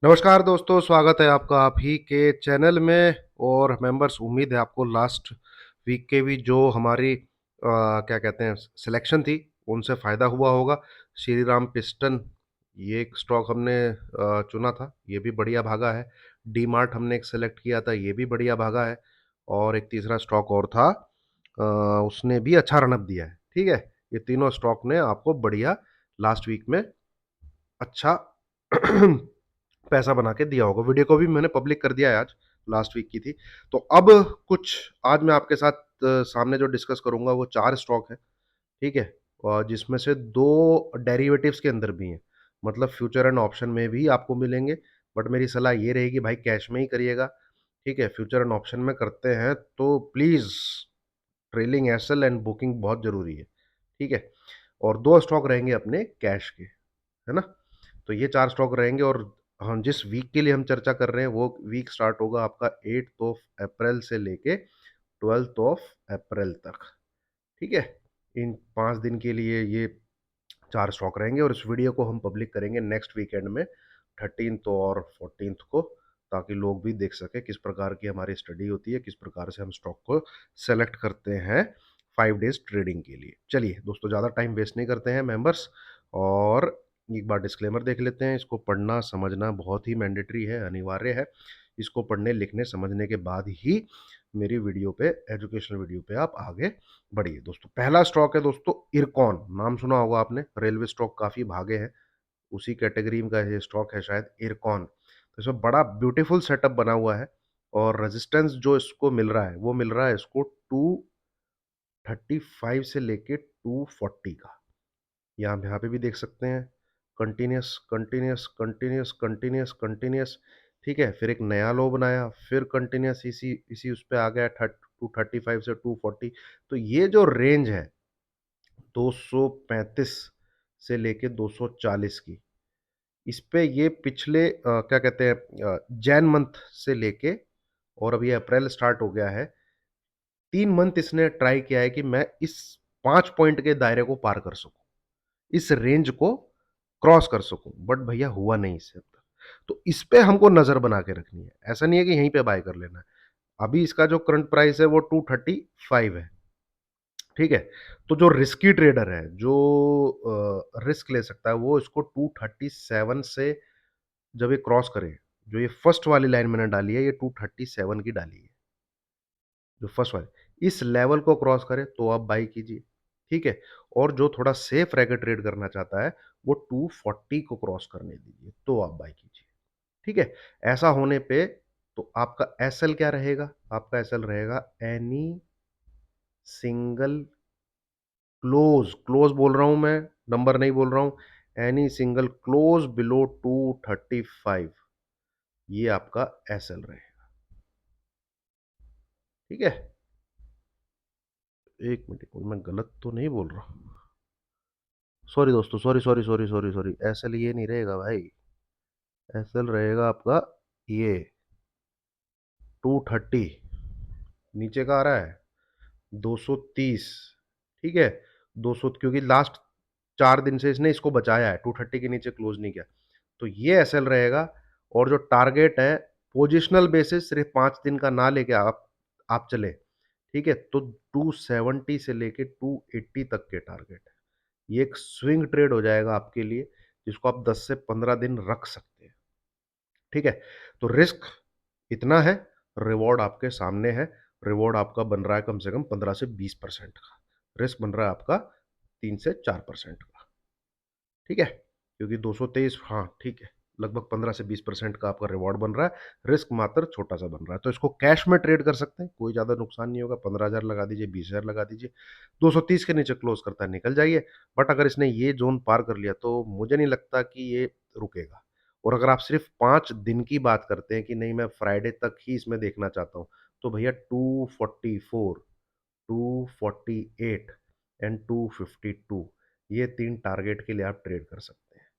नमस्कार दोस्तों, स्वागत है आपका आप ही के चैनल में। और मेंबर्स, उम्मीद है आपको लास्ट वीक के भी जो हमारी क्या कहते हैं सिलेक्शन थी उनसे फ़ायदा हुआ होगा। श्री राम पिस्टन, ये एक स्टॉक हमने चुना था, ये भी बढ़िया भागा है। डी मार्ट हमने एक सेलेक्ट किया था, ये भी बढ़िया भागा है। और एक तीसरा स्टॉक और था, उसने भी अच्छा रनअप दिया है। ठीक है, ये तीनों स्टॉक ने आपको बढ़िया लास्ट वीक में अच्छा पैसा बना के दिया होगा। वीडियो को भी मैंने पब्लिक कर दिया है आज, लास्ट वीक की थी। तो अब कुछ आज मैं आपके साथ सामने जो डिस्कस करूंगा वो 4 स्टॉक है। ठीक है, और जिसमें से 2 डेरिवेटिव्स के अंदर भी हैं, मतलब फ्यूचर एंड ऑप्शन में भी आपको मिलेंगे। बट मेरी सलाह ये रहेगी भाई, कैश में ही करिएगा। ठीक है, फ्यूचर एंड ऑप्शन में करते हैं तो please trailing SL and booking बहुत ज़रूरी है। ठीक है, और 2 स्टॉक रहेंगे अपने कैश के, है ना? तो ये 4 स्टॉक रहेंगे। और हम जिस वीक के लिए हम चर्चा कर रहे हैं वो वीक स्टार्ट होगा आपका 8th ऑफ अप्रैल से लेके 12th ऑफ अप्रैल तक। ठीक है, इन 5 दिन के लिए ये 4 स्टॉक रहेंगे और इस वीडियो को हम पब्लिक करेंगे नेक्स्ट वीकेंड में 13th और 14th को, ताकि लोग भी देख सकें किस प्रकार की हमारी स्टडी होती है, किस प्रकार से हम स्टॉक को सेलेक्ट करते हैं 5 डेज ट्रेडिंग के लिए। चलिए दोस्तों, ज़्यादा टाइम वेस्ट नहीं करते हैं मेंबर्स, और एक बार डिस्क्लेमर देख लेते हैं। इसको पढ़ना समझना बहुत ही मैंडेटरी है, अनिवार्य है। इसको पढ़ने लिखने समझने के बाद ही मेरी वीडियो पे, एजुकेशनल वीडियो पे आप आगे बढ़िए। दोस्तों, पहला स्टॉक है दोस्तों इरकॉन। नाम सुना होगा आपने, रेलवे स्टॉक काफ़ी भागे हैं, उसी कैटेगरी का ये स्टॉक है शायद, इरकॉन। तो इसमें बड़ा ब्यूटीफुल सेटअप बना हुआ है, और रेजिस्टेंस जो इसको मिल रहा है वो मिल रहा है इसको 235 से लेके 240 का। यहाँ पे भी देख सकते हैं, continuous continuous continuous continuous continuous. ठीक है, फिर एक नया लो बनाया, फिर कंटिन्यूस इसी इसी उस पे आ गया 235 से 240। तो ये जो रेंज है 235 से लेके 240 की, इस पे ये पिछले क्या कहते हैं जैन मंथ से लेके, और अभी अप्रैल स्टार्ट हो गया है, 3 मंथ इसने ट्राई किया है कि मैं इस 5 पॉइंट के दायरे को पार कर सकूं, इस रेंज को क्रॉस कर सकूं। बट भैया हुआ नहीं इससे अब तक। तो इस पे हमको नजर बना के रखनी है, ऐसा नहीं है कि यहीं पे बाय कर लेना है। अभी इसका जो करंट प्राइस है वो 235 है। ठीक है, तो जो रिस्की ट्रेडर है, जो रिस्क ले सकता है, वो इसको 237 से जब ये क्रॉस करे, जो ये फर्स्ट वाली लाइन मैंने डाली है ये 237 की डाली है, जो फर्स्ट वाली इस लेवल को क्रॉस करे तो आप बाई कीजिए। ठीक है, और जो थोड़ा सेफ रह के ट्रेड करना चाहता है वो 240 को क्रॉस करने दीजिए तो आप बाई कीजिए। ठीक है, ऐसा होने पे तो आपका एसएल क्या रहेगा? आपका एसएल रहेगा एनी सिंगल क्लोज, क्लोज बोल रहा हूं मैं, नंबर नहीं बोल रहा हूं। एनी सिंगल क्लोज बिलो 235, ये आपका एसएल रहेगा। ठीक है, एक मिनट, मैं गलत तो नहीं बोल रहा हूँ? सॉरी दोस्तों, sorry sorry sorry sorry sorry, SL ये नहीं रहेगा भाई। एसएल रहेगा आपका ये 230। नीचे का आ रहा है 230। ठीक है, 200, क्योंकि लास्ट 4 दिन से इसने इसको बचाया है, 230 के नीचे क्लोज नहीं किया। तो ये एसएल रहेगा। और जो टारगेट है, पोजिशनल बेसिस सिर्फ 5 दिन का ना लेके आप चले। ठीक है, तो 270 से लेके 280 तक के टारगेट है। ये एक स्विंग ट्रेड हो जाएगा आपके लिए, जिसको आप 10 से 15 दिन रख सकते हैं। ठीक है, तो रिस्क इतना है, रिवॉर्ड आपके सामने है। रिवॉर्ड आपका बन रहा है कम से कम 15 से 20% का। रिस्क बन रहा है आपका 3 से 4% का। ठीक है, क्योंकि 223, हाँ ठीक है, लगभग 15 से 20% का आपका रिवॉर्ड बन रहा है। रिस्क मात्र छोटा सा बन रहा है, तो इसको कैश में ट्रेड कर सकते हैं, कोई ज़्यादा नुकसान नहीं होगा। 15,000 लगा दीजिए, 20,000 लगा दीजिए, 230 के नीचे क्लोज करता है निकल जाइए। बट अगर इसने ये जोन पार कर लिया तो मुझे नहीं लगता कि ये रुकेगा। और अगर आप सिर्फ 5 दिन की बात करते हैं कि नहीं मैं फ्राइडे तक ही इसमें देखना चाहता हूँ, तो भैया 244, 248 एंड 252, ये 3 टारगेट के लिए आप ट्रेड कर सकते हैं।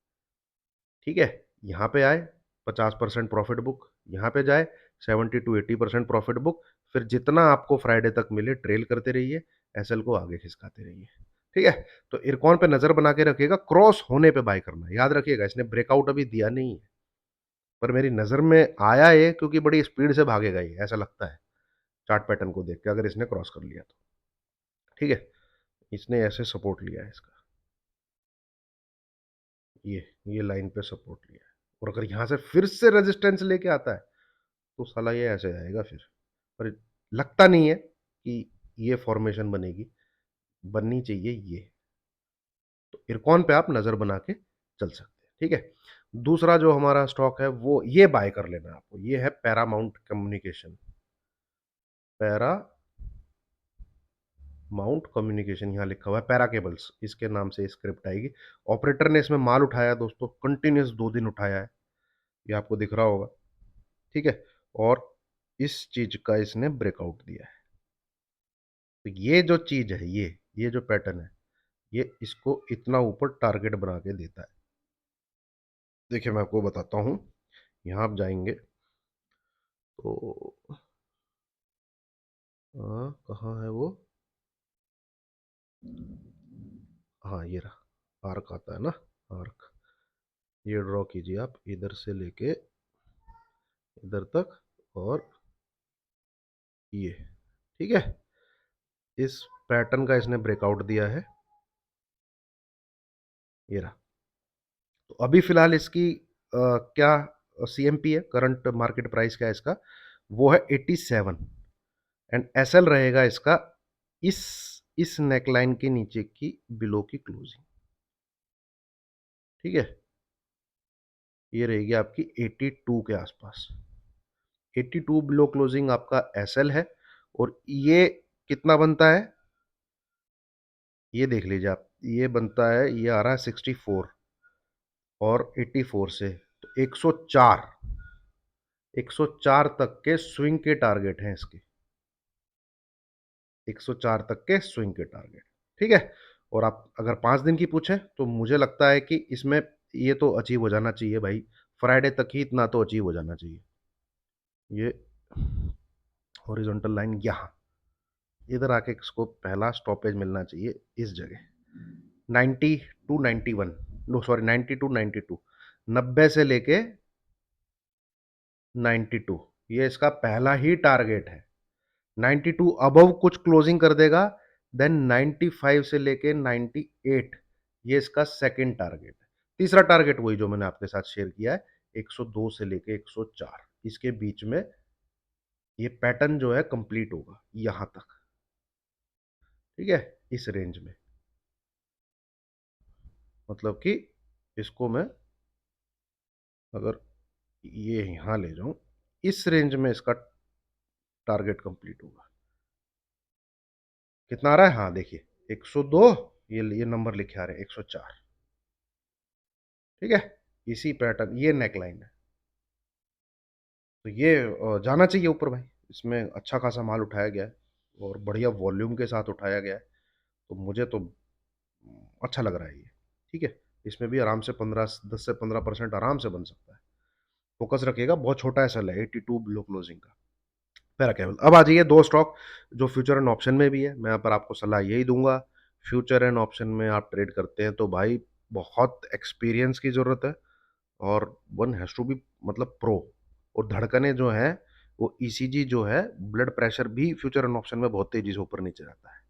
ठीक है, यहाँ पे आए 50% प्रॉफिट बुक, यहाँ पे जाए 70 to 80% प्रॉफिट बुक। फिर जितना आपको फ्राइडे तक मिले ट्रेल करते रहिए, एसएल को आगे खिसकाते रहिए। ठीक है, तो इरकॉन पे नजर बना के रखिएगा, क्रॉस होने पे बाय करना, याद रखिएगा इसने ब्रेकआउट अभी दिया नहीं है। पर मेरी नज़र में आया ये क्योंकि बड़ी स्पीड से भागेगा ये, ऐसा लगता है चार्ट पैटर्न को देख के, अगर इसने क्रॉस कर लिया तो। ठीक है, इसने ऐसे सपोर्ट लिया है इसका, ये लाइन पे सपोर्ट लिया है, और अगर यहाँ से फिर से रेजिस्टेंस लेके आता है तो साला ये ऐसे आएगा फिर। पर लगता नहीं है कि ये फॉर्मेशन बनेगी, बननी चाहिए ये। तो इरकॉन पे आप नज़र बना के चल सकते हैं। ठीक है, दूसरा जो हमारा स्टॉक है वो ये बाय कर लेना है आपको, ये है Paramount communication. Para mount communication यहाँ लिखा हुआ है, पैरा केबल्स इसके नाम से स्क्रिप्ट आएगी। ऑपरेटर ने इसमें माल उठाया है दोस्तों, कंटिन्यूस 2 दिन उठाया है, ये आपको दिख रहा होगा। ठीक है, और इस चीज का इसने ब्रेकआउट दिया है। तो ये जो चीज है, ये जो पैटर्न है, ये इसको इतना ऊपर टारगेट बना के देता है। देखिए मैं आपको बताता हूं, यहां आप जाएंगे तो कहाँ है वो, हाँ ये रहा, आर्क आता है ना, आर्क। ये ड्रॉ कीजिए आप इधर से लेके इधर तक, और ये, ठीक है, इस पैटर्न का इसने ब्रेकआउट दिया है, ये रहा। तो अभी फिलहाल इसकी क्या सीएमपी है, करंट मार्केट प्राइस क्या है इसका, वो है 87, एंड एसएल रहेगा इसका इस इस नेकलाइन के नीचे की बिलो की क्लोजिंग। ठीक है, ये रहेगी आपकी 82 के आसपास, 82 बिलो क्लोजिंग आपका एसएल है। और ये कितना बनता है, ये देख लीजिए आप, ये बनता है, ये आ रहा है 64, और 84 से तो 104, 104 तक के स्विंग के टारगेट हैं इसके, 104 तक के स्विंग के टारगेट। ठीक है, और आप अगर 5 दिन की पूछें तो मुझे लगता है कि इसमें ये तो अचीव हो जाना चाहिए भाई, फ्राइडे तक ही इतना तो अचीव हो जाना चाहिए। ये हॉरिजॉन्टल लाइन यहाँ, इधर आके इसको पहला स्टॉपेज मिलना चाहिए इस जगह, 90 टू 91, नो सॉरी 90 टू 92, 90 से लेके 92, ये इसका पहला ही टारगेट है। 92 अबव कुछ क्लोजिंग कर देगा, देन 95 से लेके 98, ये इसका सेकंड टारगेट है। तीसरा टारगेट वही जो मैंने आपके साथ शेयर किया है, 102 से लेके 104, इसके बीच में ये पैटर्न जो है कंप्लीट होगा यहां तक। ठीक है, इस रेंज में, मतलब कि इसको मैं अगर ये यहां ले जाऊं, इस रेंज में इसका टारगेट कंप्लीट होगा। कितना आ रहा है, हाँ देखिए 102, ये नंबर लिखे आ रहे हैं 104। ठीक है, इसी पैटर्न, ये नेकलाइन है, तो ये जाना चाहिए ऊपर भाई, इसमें अच्छा खासा माल उठाया गया है और बढ़िया वॉल्यूम के साथ उठाया गया है, तो मुझे तो अच्छा लग रहा है ये। ठीक है, इसमें भी आराम से 10 से 15% आराम से बन सकता है। फोकस रखिएगा, बहुत छोटा ऐसा है 82 बिलो क्लोजिंग का पैरा केबल। अब आ जाइए दो स्टॉक जो फ्यूचर एंड ऑप्शन में भी है, मैं यहाँ पर आपको सलाह यही दूंगा, फ्यूचर एंड ऑप्शन में आप ट्रेड करते हैं तो भाई बहुत एक्सपीरियंस की ज़रूरत है, और वन हैज़ टू बी मतलब प्रो। और धड़कने जो हैं, वो ईसीजी जो है, ब्लड प्रेशर भी फ्यूचर एंड ऑप्शन में बहुत तेजी से ऊपर नीचे जाता है,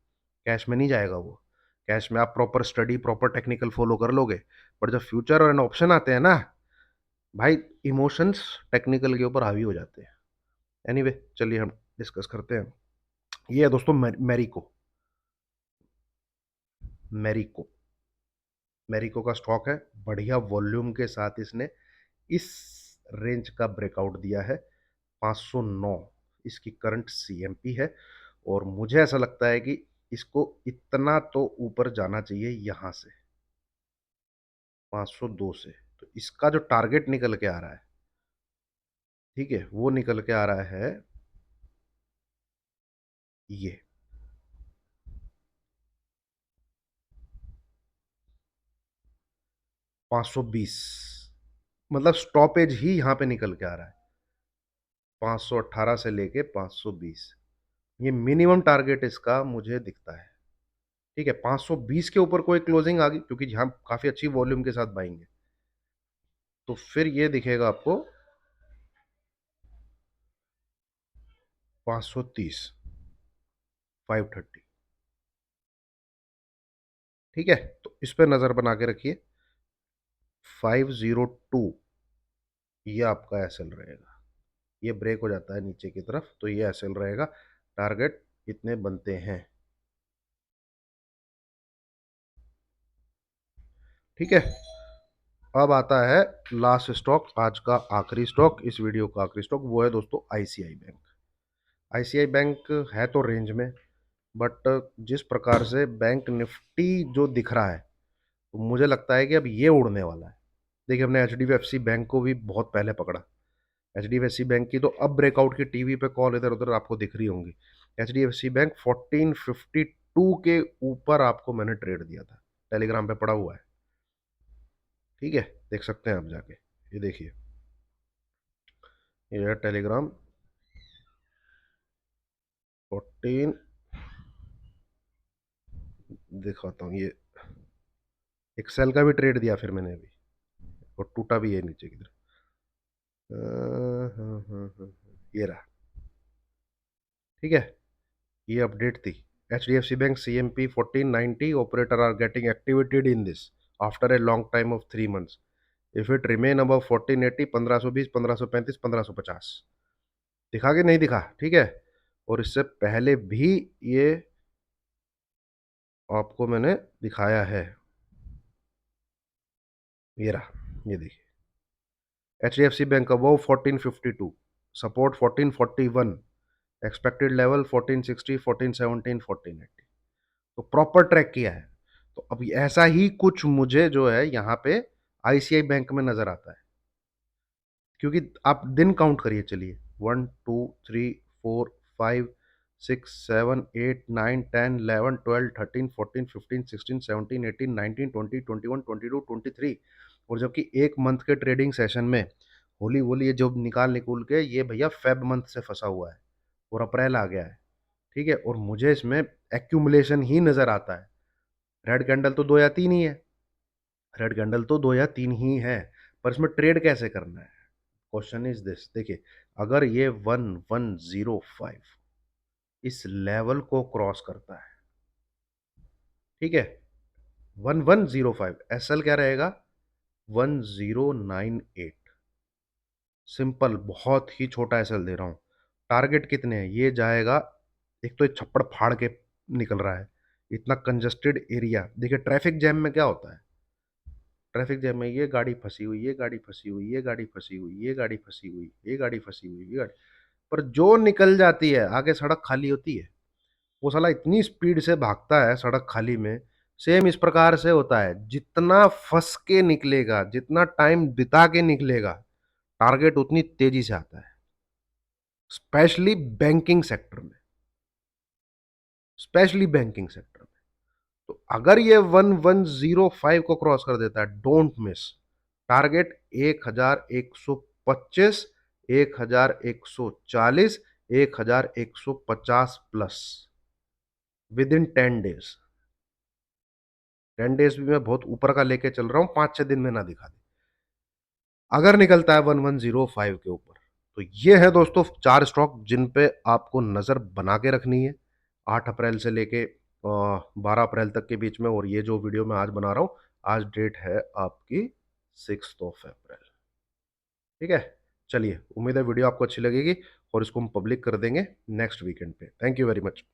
कैश में नहीं जाएगा वो। कैश में आप proper study proper technical follow कर लोगे, पर जब फ्यूचर एंड ऑप्शन आते हैं ना भाई, इमोशंस टेक्निकल के ऊपर हावी हो जाते हैं। एनीवे चलिए हम डिस्कस करते हैं। ये है दोस्तों मैरिको, मैरिको मैरिको का स्टॉक है, बढ़िया वॉल्यूम के साथ इसने इस रेंज का ब्रेकआउट दिया है, 509 इसकी करंट सीएमपी है, और मुझे ऐसा लगता है कि इसको इतना तो ऊपर जाना चाहिए यहां से 502 से। तो इसका जो टारगेट निकल के आ रहा है, ठीक है, वो निकल के आ रहा है ये 520, मतलब स्टॉपेज ही यहां पे निकल के आ रहा है 518 से लेके 520, ये मिनिमम टारगेट इसका मुझे दिखता है। ठीक है, 520 के ऊपर कोई क्लोजिंग आ गई, क्योंकि यहाँ काफी अच्छी वॉल्यूम के साथ बाइंग है, तो फिर ये दिखेगा आपको 530, 530। ठीक है, तो इस पे नजर बना के रखिए। 502 ये आपका एसएल रहेगा। ये ब्रेक हो जाता है नीचे की तरफ तो ये एसएल रहेगा। टारगेट इतने बनते हैं। ठीक है, अब आता है लास्ट स्टॉक, आज का आखिरी स्टॉक, इस वीडियो का आखिरी स्टॉक, वो है दोस्तों आईसीआई बैंक। आईसीआई बैंक है तो रेंज में, बट जिस प्रकार से बैंक निफ्टी जो दिख रहा है, तो मुझे लगता है कि अब ये उड़ने वाला है। देखिए, हमने एचडीएफसी बैंक को भी बहुत पहले पकड़ा। एचडीएफसी बैंक की तो अब ब्रेकआउट की टीवी पे कॉल इधर उधर आपको दिख रही होंगी। एचडीएफसी बैंक 1452 के ऊपर आपको मैंने ट्रेड दिया था, टेलीग्राम पे पड़ा हुआ है। ठीक है, देख सकते हैं आप जाके, ये देखिए, ये है टेलीग्राम। 14 दिखाता हूँ, ये एक्सेल का भी ट्रेड दिया फिर मैंने अभी, और टूटा भी है नीचे की तरफ। ये रहा। ठीक है, ये अपडेट थी। HDFC Bank CMP 1490 operator are getting activated in this after a long time of 3 months. If it remain above 1480, 1520, 1535, 1550 दिखा कि नहीं दिखा। ठीक है, और इससे पहले भी ये आपको मैंने दिखाया है। ये रहा, ये देखिए, HDFC Bank above 1452, support 1441, expected level 1460, 1417, 1480। तो प्रॉपर ट्रैक किया है। तो अब ऐसा ही कुछ मुझे जो है यहाँ पे आईसीआई बैंक में नजर आता है, क्योंकि आप दिन काउंट करिए, चलिए, 1 2 3 4 5 6 7 8 9 10 11 12 13 14 15 16 17 18 19 20 21 22 और जबकि एक मंथ के ट्रेडिंग सेशन में होली होली ये जो निकाल निकूल के ये भैया फेब मंथ से फंसा हुआ है और अप्रैल आ गया है। ठीक है, और मुझे इसमें एक्यूमुलेशन ही नजर आता है। रेड कैंडल तो दो या तीन ही है, रेड कैंडल तो दो या तीन ही है, पर इसमें ट्रेड कैसे करना है? Question is this. देखिए, अगर ये 1105 इस लेवल को क्रॉस करता है, ठीक है, 1105, एसएल क्या रहेगा? 1098। सिंपल, बहुत ही छोटा एसएल दे रहा हूं। टारगेट कितने हैं? ये जाएगा, एक तो ये छप्पड़ फाड़ के निकल रहा है, इतना कंजस्टेड एरिया। देखिए, ट्रैफिक जैम में क्या होता है? ट्रैफिक जैम में ये गाड़ी फंसी हुई, ये गाड़ी फंसी हुई, ये गाड़ी फंसी हुई, ये गाड़ी फंसी हुई, ये गाड़ी फंसी हुई, ये गाड़ी, पर जो निकल जाती है आगे, सड़क खाली होती है, वो साला इतनी स्पीड से भागता है सड़क खाली में। सेम इस प्रकार से होता है, जितना फंस के निकलेगा, जितना टाइम बिता के निकलेगा, टारगेट उतनी तेजी से आता है। स्पेशली बैंकिंग सेक्टर में, स्पेशली बैंकिंग सेक्टर में। तो अगर ये 1105 को क्रॉस कर देता है, don't miss target. 1125, 1140, 1150 plus with in 10 days. 10 days भी मैं बहुत ऊपर का लेके चल रहा हूं, 5-6 दिन में ना दिखा दे। अगर निकलता है 1105 के ऊपर, तो ये है दोस्तों चार स्टॉक जिन पे आपको नजर बना के रखनी है, 8 अप्रैल से लेके 12 अप्रैल तक के बीच में। और ये जो वीडियो मैं आज बना रहा हूं, आज डेट है आपकी 6 अप्रैल। ठीक है, चलिए, उम्मीद है वीडियो आपको अच्छी लगेगी और इसको हम पब्लिक कर देंगे नेक्स्ट वीकेंड पे। Thank you very much.